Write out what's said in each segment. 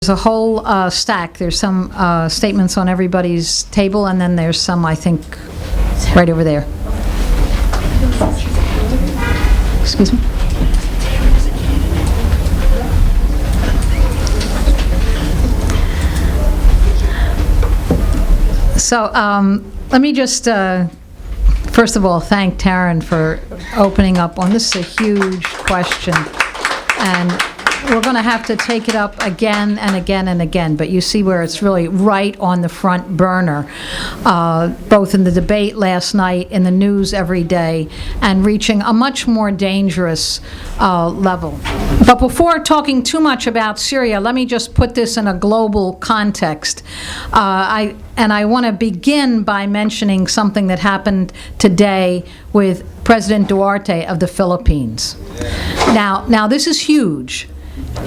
a whole stack. There's some statements on everybody's table, and then there's some, I think, right over there. Excuse me? So let me just, first of all, thank Taryn for opening up on this. Is a huge question, and we're going to have to take it up again and again and again, but you see where it's really right on the front burner, both in the debate last night, in the news every day, and reaching a much more dangerous level. But before talking too much about Syria, let me just put this in a global context. I want to begin by mentioning something that happened today with President Duarte of the Philippines. Now this is huge.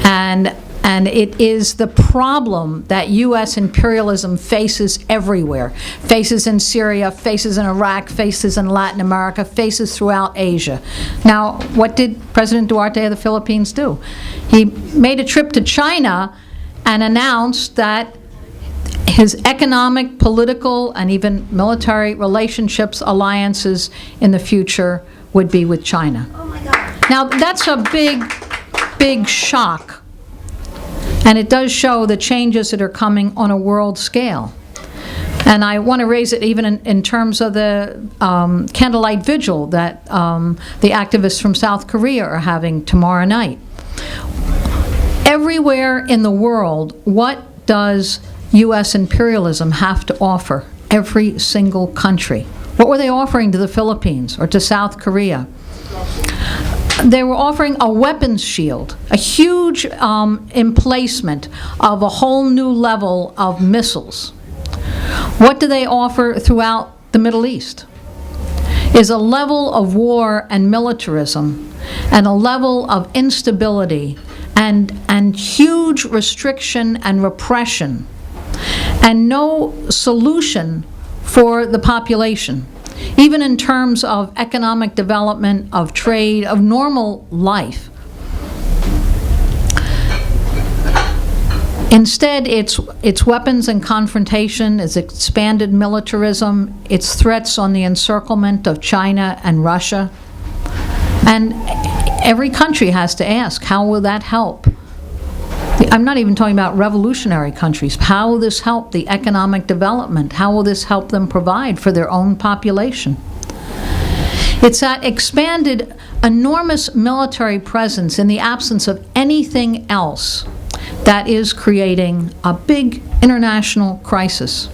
And it is the problem that U.S. imperialism faces everywhere. Faces in Syria, faces in Iraq, faces in Latin America, faces throughout Asia. Now, what did President Duarte of the Philippines do? He made a trip to China and announced that his economic, political, and even military relationships, alliances in the future would be with China. Oh my God. Now, that's a big shock, and it does show the changes that are coming on a world scale. And I want to raise it even in terms of the candlelight vigil that the activists from South Korea are having tomorrow night. Everywhere in the world, what does U.S. imperialism have to offer? Every single country. What were they offering to the Philippines or to South Korea? They were offering a weapons shield, a huge emplacement of a whole new level of missiles. What do they offer throughout the Middle East? Is a level of war and militarism and a level of instability and huge restriction and repression and no solution for the population. Even in terms of economic development, of trade, of normal life. Instead, it's weapons and confrontation, it's expanded militarism, it's threats on the encirclement of China and Russia. And every country has to ask, how will that help? I'm not even talking about revolutionary countries. How will this help the economic development? How will this help them provide for their own population? It's that expanded, enormous military presence in the absence of anything else that is creating a big international crisis.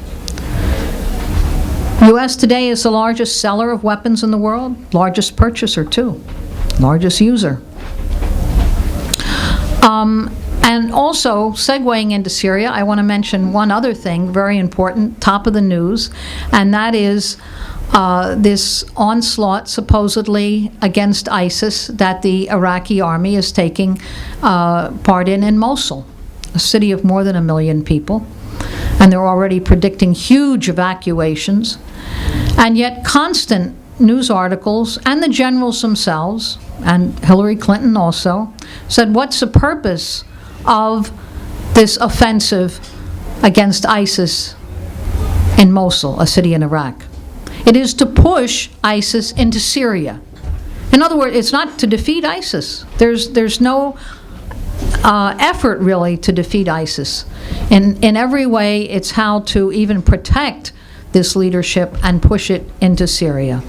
The U.S. today is the largest seller of weapons in the world, largest purchaser too, largest user. And also, segueing into Syria, I want to mention one other thing, very important, top of the news, and that is this onslaught, supposedly, against ISIS that the Iraqi army is taking part in Mosul, a city of more than 1 million people. And they're already predicting huge evacuations. And yet constant news articles, and the generals themselves, and Hillary Clinton also, said, what's the purpose of this offensive against ISIS in Mosul, a city in Iraq? It is to push ISIS into Syria. In other words, it's not to defeat ISIS. There's no effort really to defeat ISIS. In every way, it's how to even protect this leadership and push it into Syria.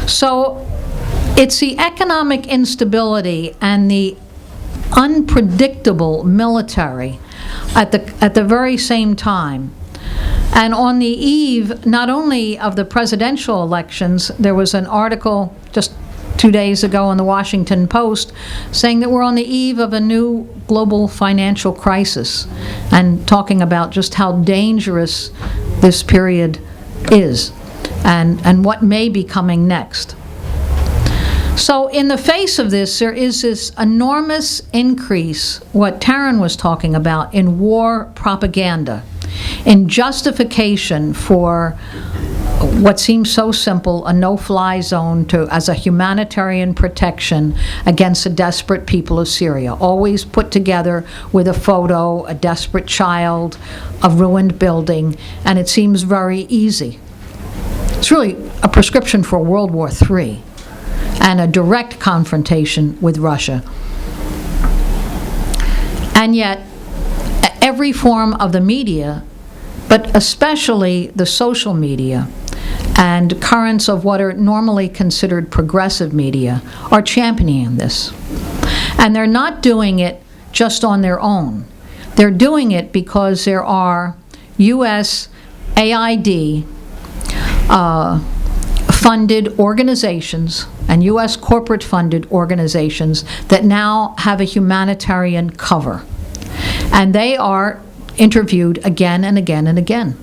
So it's the economic instability and the unpredictable military at the very same time. And on the eve, not only of the presidential elections, there was an article just 2 days ago in the Washington Post saying that we're on the eve of a new global financial crisis, and talking about just how dangerous this period is and what may be coming next. So in the face of this, there is this enormous increase, what Taryn was talking about, in war propaganda, in justification for what seems so simple, a no-fly zone as a humanitarian protection against the desperate people of Syria, always put together with a photo, a desperate child, a ruined building, and it seems very easy. It's really a prescription for World War III and a direct confrontation with Russia. And yet, every form of the media, but especially the social media and currents of what are normally considered progressive media, are championing this. And they're not doing it just on their own. They're doing it because there are U.S. AID funded organizations and U.S. corporate funded organizations that now have a humanitarian cover. And they are interviewed again and again and again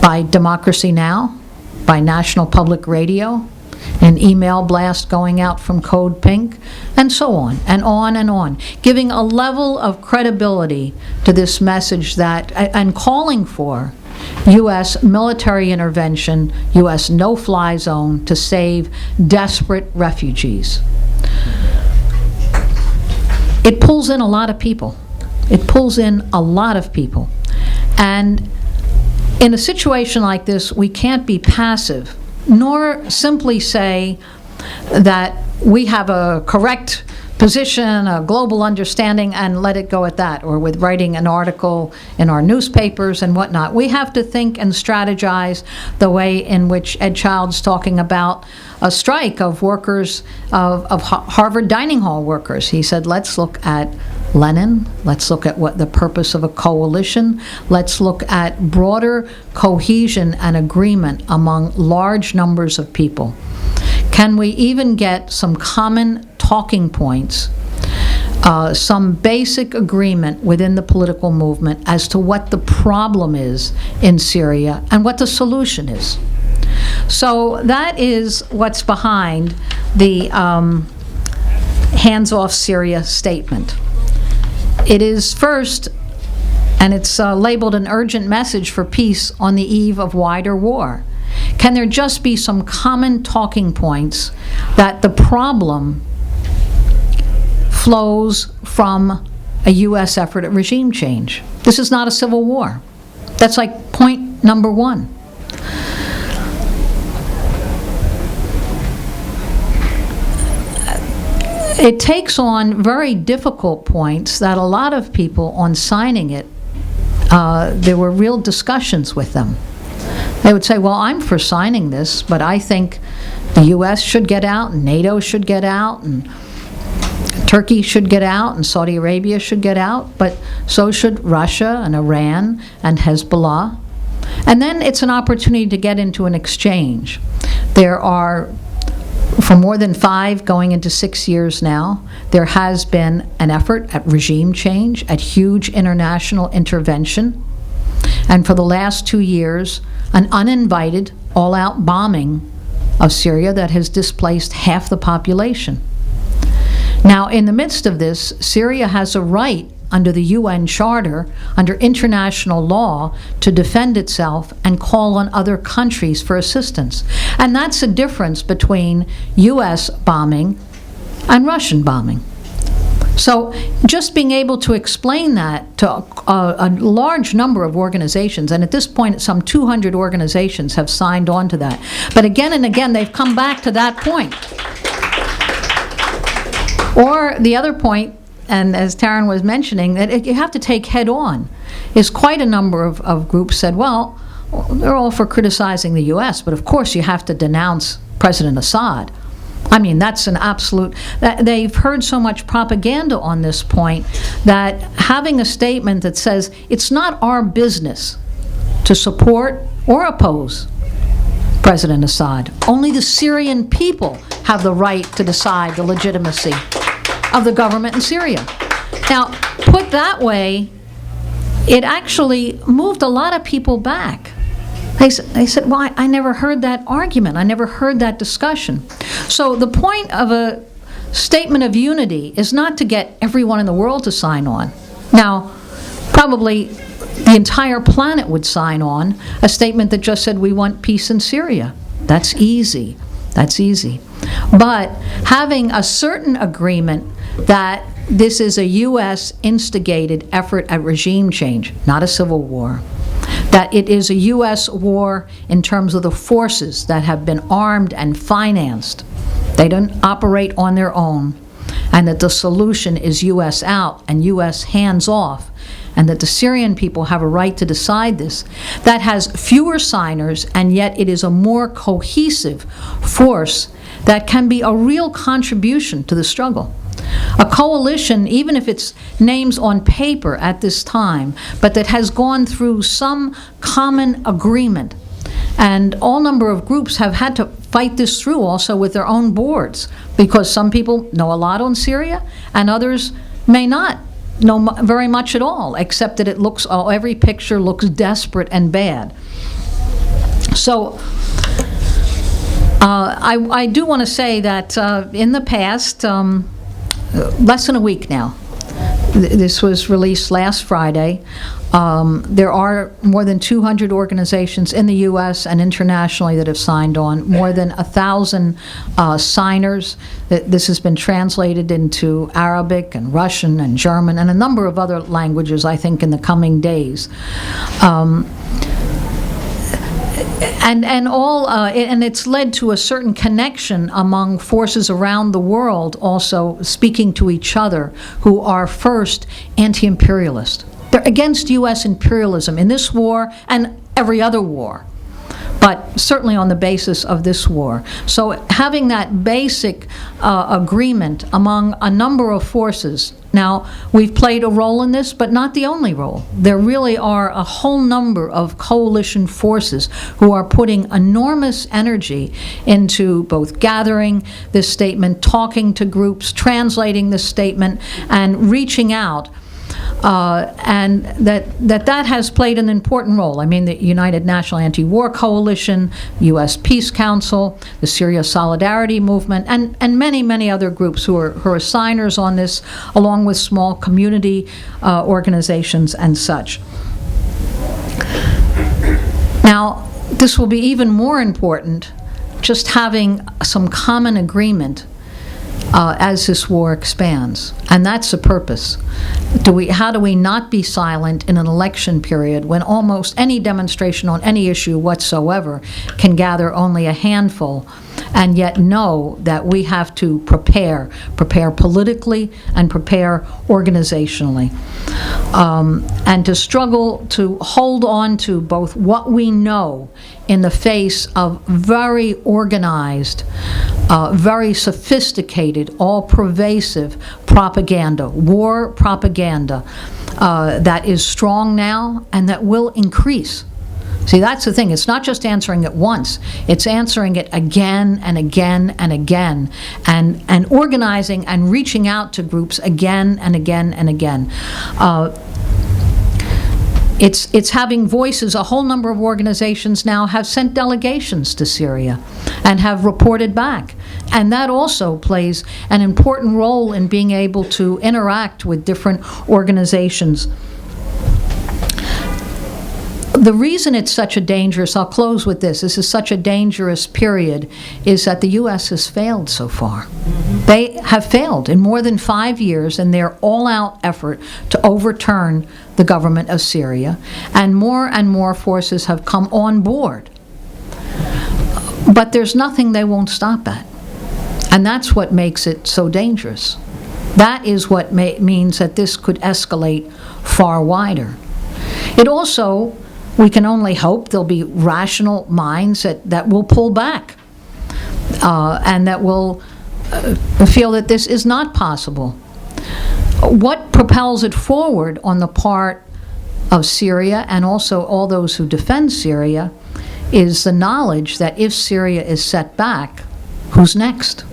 by Democracy Now!, by National Public Radio, an email blast going out from Code Pink, and so on and on and on, giving a level of credibility to this message that, and calling for U.S. military intervention, U.S. no-fly zone to save desperate refugees. It pulls in a lot of people. It pulls in a lot of people. And in a situation like this, we can't be passive, nor simply say that we have a correct position, a global understanding, and let it go at that, or with writing an article in our newspapers and whatnot. We have to think and strategize the way in which Ed Child's talking about a strike of workers, of Harvard dining hall workers. He said, let's look at Lenin, let's look at what the purpose of a coalition, let's look at broader cohesion and agreement among large numbers of people. Can we even get some common talking points, some basic agreement within the political movement as to what the problem is in Syria and what the solution is? So that is what's behind the hands-off Syria statement. It is first, and it's labeled an urgent message for peace on the eve of wider war. Can there just be some common talking points that the problem flows from a U.S. effort at regime change? This is not a civil war. That's like point number one. It takes on very difficult points that a lot of people on signing it, there were real discussions with them. They would say, well, I'm for signing this, but I think the U.S. should get out, and NATO should get out, and Turkey should get out, and Saudi Arabia should get out, but so should Russia and Iran and Hezbollah. And then it's an opportunity to get into an exchange. There are, for more than 5, going into 6 years now, there has been an effort at regime change, at huge international intervention, and for the last 2 years, an uninvited, all-out bombing of Syria that has displaced half the population. Now, in the midst of this, Syria has a right under the UN Charter, under international law, to defend itself and call on other countries for assistance. And that's the difference between U.S. bombing and Russian bombing. So just being able to explain that to a large number of organizations, and at this point some 200 organizations have signed on to that. But again and again they've come back to that point. Or the other point, and as Taryn was mentioning, that you have to take head on, is quite a number of groups said, well, they're all for criticizing the U.S., but of course you have to denounce President Assad. I mean, that's an absolute, they've heard so much propaganda on this point that having a statement that says it's not our business to support or oppose President Assad. Only the Syrian people have the right to decide the legitimacy of the government in Syria. Now, put that way, it actually moved a lot of people back. They said, well, I never heard that argument. I never heard that discussion. So the point of a statement of unity is not to get everyone in the world to sign on. Now, probably the entire planet would sign on a statement that just said we want peace in Syria. That's easy. That's easy. But having a certain agreement that this is a U.S. instigated effort at regime change, not a civil war, that it is a U.S. war in terms of the forces that have been armed and financed. They don't operate on their own, and that the solution is U.S. out and U.S. hands off, and that the Syrian people have a right to decide this. That has fewer signers, and yet it is a more cohesive force that can be a real contribution to the struggle. A coalition, even if it's names on paper at this time, but that has gone through some common agreement. And all number of groups have had to fight this through also with their own boards, because some people know a lot on Syria and others may not know very much at all, except that it looks, every picture looks desperate and bad. So I do want to say that in the past, less than a week now, this was released last Friday, there are more than 200 organizations in the U.S. and internationally that have signed on, more than 1,000 signers. This has been translated into Arabic and Russian and German and a number of other languages, I think, in the coming days. And it's led to a certain connection among forces around the world also speaking to each other who are first anti-imperialist. They're against U.S. imperialism in this war and every other war, but certainly on the basis of this war. So having that basic agreement among a number of forces. Now, we've played a role in this, but not the only role. There really are a whole number of coalition forces who are putting enormous energy into both gathering this statement, talking to groups, translating this statement, and reaching out. And that has played an important role. I mean, the United National Anti-War Coalition, U.S. Peace Council, the Syria Solidarity Movement, and many, many other groups who are signers on this, along with small community organizations and such. Now, this will be even more important, just having some common agreement as this war expands. And that's the purpose. How do we not be silent in an election period when almost any demonstration on any issue whatsoever can gather only a handful, and yet know that we have to prepare politically and prepare organizationally, and to struggle to hold on to both what we know in the face of very organized, very sophisticated, all-pervasive propaganda, war propaganda that is strong now and that will increase. See, that's the thing. It's not just answering it once. It's answering it again and again and again, and organizing and reaching out to groups again and again and again. It's having voices. A whole number of organizations now have sent delegations to Syria and have reported back. And that also plays an important role in being able to interact with different organizations. The reason it's such a dangerous, I'll close with this is such a dangerous period, is that the U.S. has failed so far. They have failed in more than 5 years in their all-out effort to overturn the government of Syria, and more forces have come on board. But there's nothing they won't stop at. And that's what makes it so dangerous. That is what means that this could escalate far wider. It also, we can only hope there'll be rational minds that will pull back and that will feel that this is not possible. What propels it forward on the part of Syria and also all those who defend Syria is the knowledge that if Syria is set back, who's next?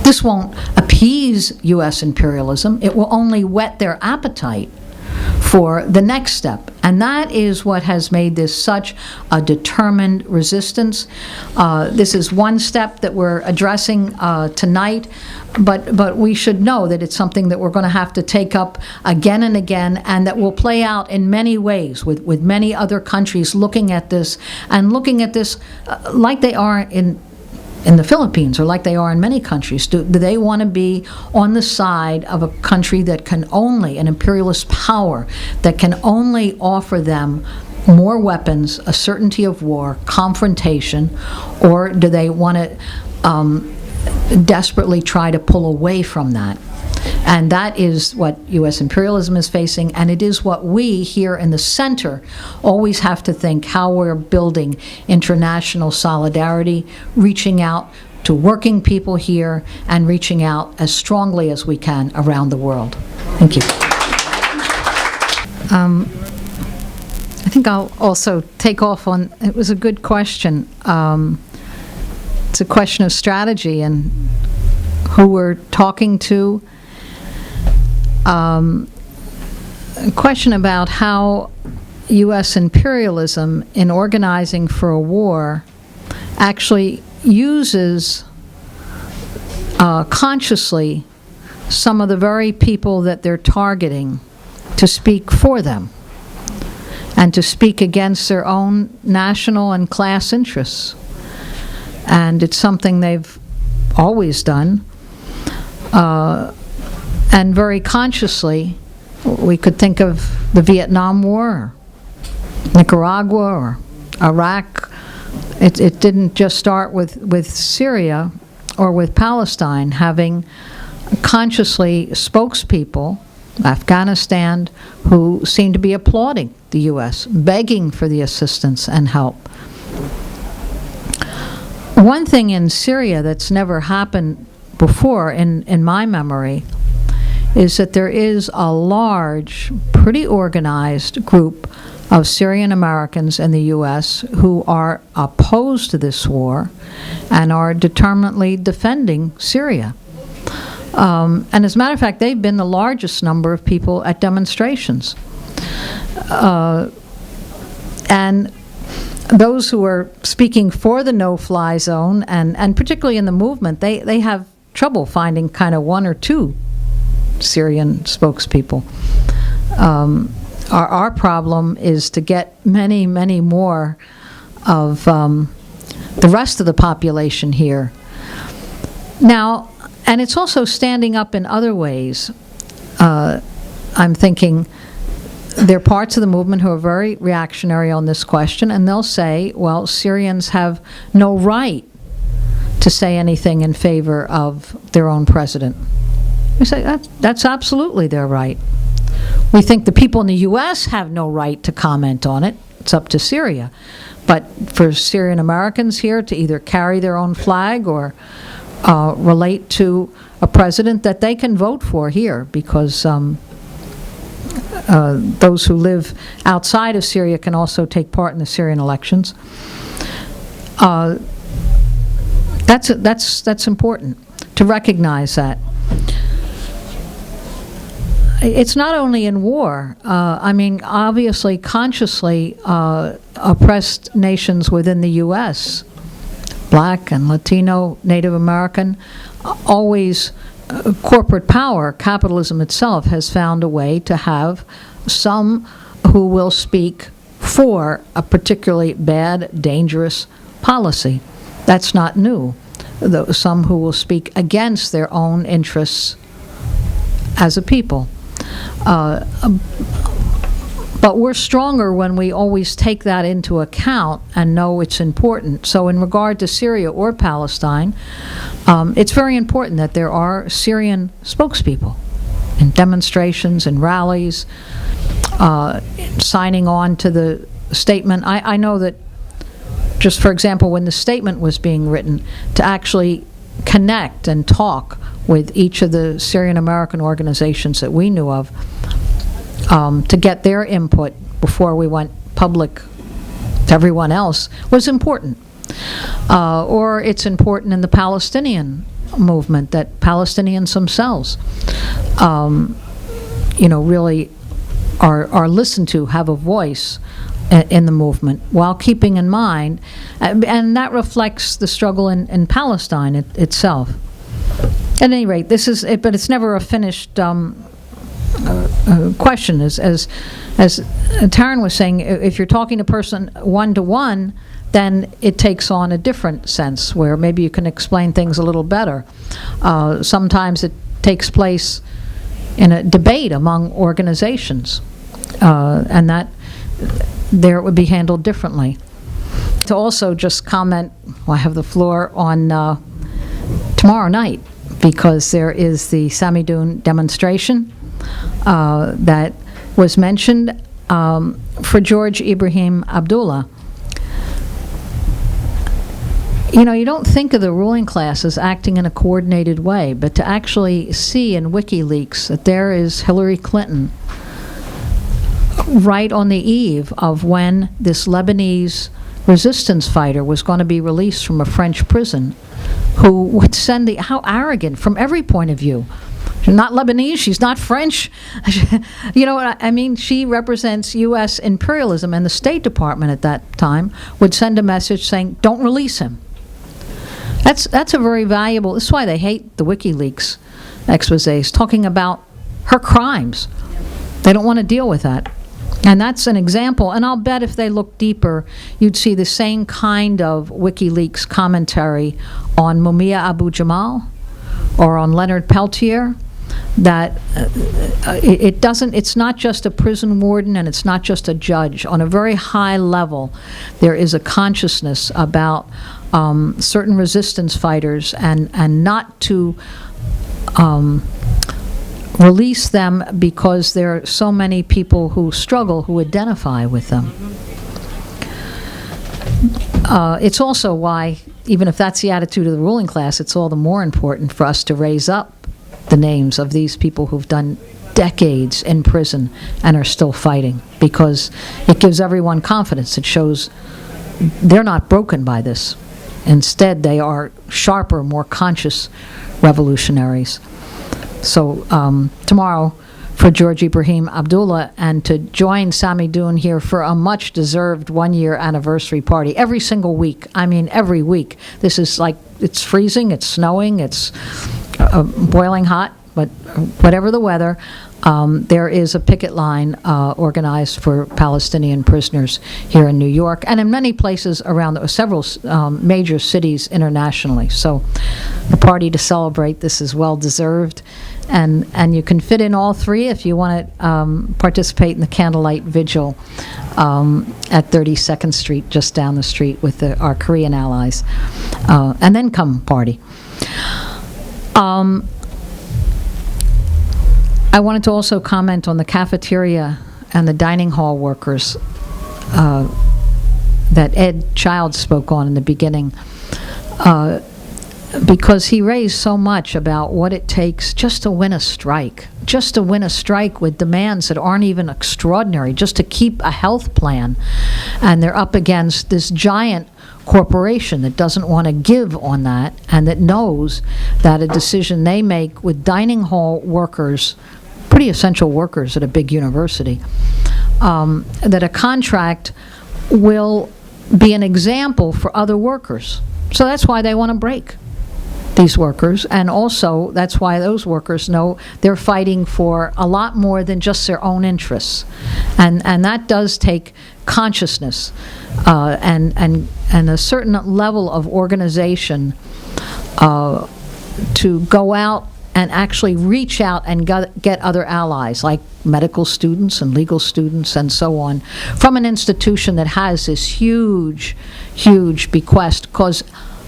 This won't appease U.S. imperialism. It will only whet their appetite for the next step. And that is what has made this such a determined resistance. This is one step that we're addressing tonight, but we should know that it's something that we're going to have to take up again and again, and that will play out in many ways with many other countries looking at this, and looking at this like they are in the Philippines, or like they are in many countries. Do they want to be on the side of a country that can only, an imperialist power, that can only offer them more weapons, a certainty of war, confrontation, or do they want to desperately try to pull away from that? And that is what U.S. imperialism is facing, and it is what we here in the center always have to think, how we're building international solidarity, reaching out to working people here, and reaching out as strongly as we can around the world. Thank you. I think I'll also take off on, it was a good question. It's a question of strategy and who we're talking to. A question about how U.S. imperialism, in organizing for a war, actually uses consciously some of the very people that they're targeting to speak for them and to speak against their own national and class interests. And it's something they've always done. And very consciously, we could think of the Vietnam War, or Nicaragua, or Iraq. It didn't just start with Syria or with Palestine, having consciously spokespeople, Afghanistan, who seemed to be applauding the U.S., begging for the assistance and help. One thing in Syria that's never happened before, in my memory, is that there is a large, pretty organized group of Syrian Americans in the U.S. who are opposed to this war and are determinedly defending Syria. And as a matter of fact, they've been the largest number of people at demonstrations. And those who are speaking for the no-fly zone, and particularly in the movement, they have trouble finding kind of one or two Syrian spokespeople. Our problem is to get many, many more of the rest of the population here. Now, and it's also standing up in other ways. I'm thinking there are parts of the movement who are very reactionary on this question, and they'll say, well, Syrians have no right to say anything in favor of their own president. We say that's absolutely their right. We think the people in the U.S. have no right to comment on it. It's up to Syria. But for Syrian Americans here to either carry their own flag or relate to a president that they can vote for here, because those who live outside of Syria can also take part in the Syrian elections. That's important to recognize that. It's not only in war. I mean, obviously, consciously, oppressed nations within the U.S., Black and Latino, Native American, always corporate power, capitalism itself, has found a way to have some who will speak for a particularly bad, dangerous policy. That's not new. Some who will speak against their own interests as a people. But we're stronger when we always take that into account and know it's important. So in regard to Syria or Palestine, it's very important that there are Syrian spokespeople in demonstrations and rallies, signing on to the statement. I know that, just for example, when the statement was being written, to actually connect and talk with each of the Syrian American organizations that we knew of, to get their input before we went public to everyone else, was important. Or it's important in the Palestinian movement that Palestinians themselves, really are listened to, have a voice in the movement, while keeping in mind, and that reflects the struggle in Palestine itself. At any rate, this is it, but it's never a finished question. As Taryn was saying, if you're talking to a person one-to-one, then it takes on a different sense, where maybe you can explain things a little better. Sometimes it takes place in a debate among organizations, and that there it would be handled differently. To also just comment, I have the floor on tomorrow night, because there is the Samidoun demonstration that was mentioned for George Ibrahim Abdullah. You know, you don't think of the ruling class as acting in a coordinated way, but to actually see in WikiLeaks that there is Hillary Clinton right on the eve of when this Lebanese resistance fighter was going to be released from a French prison, who would send how arrogant from every point of view. She's not Lebanese, she's not French. You know what I mean? She represents U.S. imperialism, and the State Department at that time would send a message saying, don't release him. That's a very valuable, that's why they hate the WikiLeaks exposés, talking about her crimes. They don't want to deal with that. And that's an example, and I'll bet if they look deeper, you'd see the same kind of WikiLeaks commentary on Mumia Abu-Jamal or on Leonard Peltier, that it's not just a prison warden and it's not just a judge. On a very high level, there is a consciousness about certain resistance fighters and not to release them because there are so many people who struggle, who identify with them. It's also why, even if that's the attitude of the ruling class, it's all the more important for us to raise up the names of these people who've done decades in prison and are still fighting, because it gives everyone confidence. It shows they're not broken by this. Instead, they are sharper, more conscious revolutionaries. So tomorrow, for George Ibrahim Abdullah, and to join Samidoun here for a much-deserved one-year anniversary party every single week. I mean, every week. This is like, it's freezing, it's snowing, it's boiling hot, but whatever the weather, there is a picket line organized for Palestinian prisoners here in New York and in many places around several major cities internationally. So the party to celebrate this is well-deserved. And you can fit in all three if you want to participate in the candlelight vigil at 32nd Street, just down the street with our Korean allies. And then come party. I wanted to also comment on the cafeteria and the dining hall workers that Ed Child spoke on in the beginning. Because he raised so much about what it takes just to win a strike with demands that aren't even extraordinary, just to keep a health plan. And they're up against this giant corporation that doesn't want to give on that, and that knows that a decision they make with dining hall workers, pretty essential workers at a big university, that a contract will be an example for other workers. So that's why they want to break these workers, and also that's why those workers know they're fighting for a lot more than just their own interests, and that does take consciousness and a certain level of organization to go out and actually reach out and get other allies, like medical students and legal students and so on, from an institution that has this huge bequest because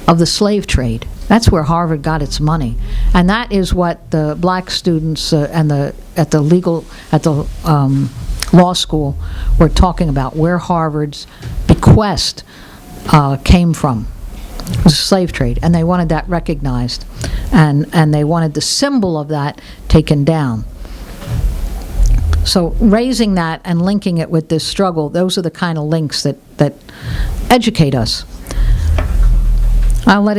of the slave trade. That's where Harvard got its money, and that is what the black students at the law school were talking about. Where Harvard's bequest came from was slave trade, and they wanted that recognized, and they wanted the symbol of that taken down. So raising that and linking it with this struggle, those are the kind of links that educate us. I'll let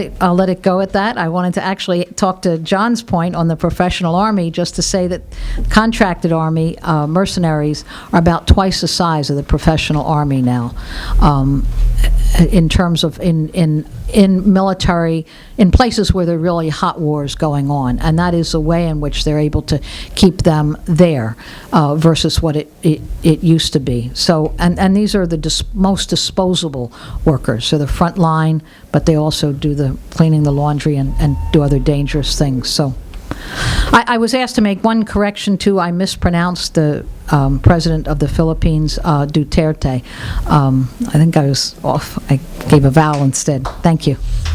it go at that. I wanted to actually talk to John's point on the professional army, just to say that contracted army mercenaries are about twice the size of the professional army now, in terms of in military, in places where there are really hot wars going on, and that is the way in which they're able to keep them there versus what it used to be. So, and these are the most disposable workers, so the front line, but they also do the cleaning the laundry and do other dangerous things. So I was asked to make one correction too. I mispronounced the president of the Philippines, Duterte. I think I was off. I gave a vowel instead. Thank you.